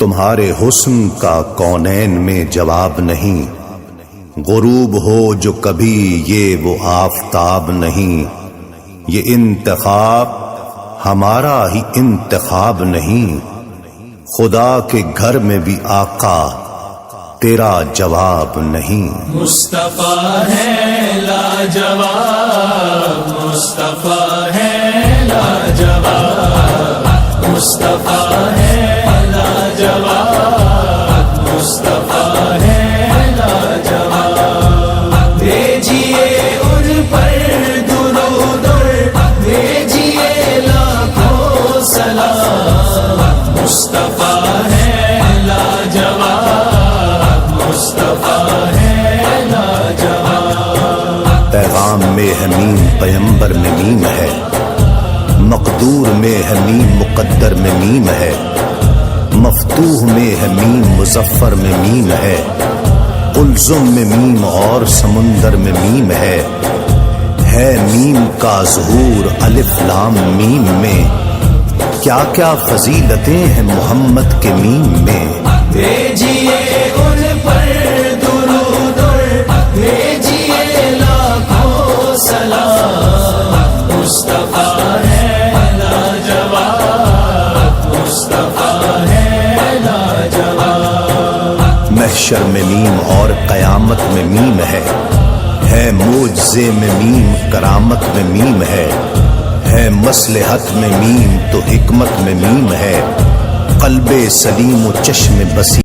تمہارے حسن کا کونین میں جواب نہیں، غروب ہو جو کبھی یہ وہ آفتاب نہیں۔ یہ انتخاب ہمارا ہی انتخاب نہیں، خدا کے گھر میں بھی آقا تیرا جواب نہیں۔ مصطفیٰ ہے لاجواب، مصطفیٰ ہے لاجواب، مصطفیٰ ہے لاجواب، مصطفیٰ ہے لاجواب۔ بھیجیے ان پر درود اور بھیجیے لاکھوں سلام، مصطفیٰ ہے لاجواب، مصطفیٰ ہے لاجواب۔ پیغام میں حمیم پیمبر میں میم ہے، مقدور میں حمیم مقدر میں میم ہے، مفتوح میں حمیم مظفر میں میم ہے، قلزم میں میم اور سمندر میں میم ہے میم کا ظہور الف لام میم میں۔ کیا کیا فضیلتیں ہیں محمد کے میم میں۔ بھیجیے ان پر درود اور بھیجیے لاکھوں سلام، مصطفیٰ ہے لاجواب، مصطفیٰ ہے لاجواب۔ محشر میں میم اور قیامت میں میم ہے معجزے میں میم کرامت میں میم ہے مصلحت میں میم تو حکمت میں میم ہے، قلب سلیم و چشم بصیر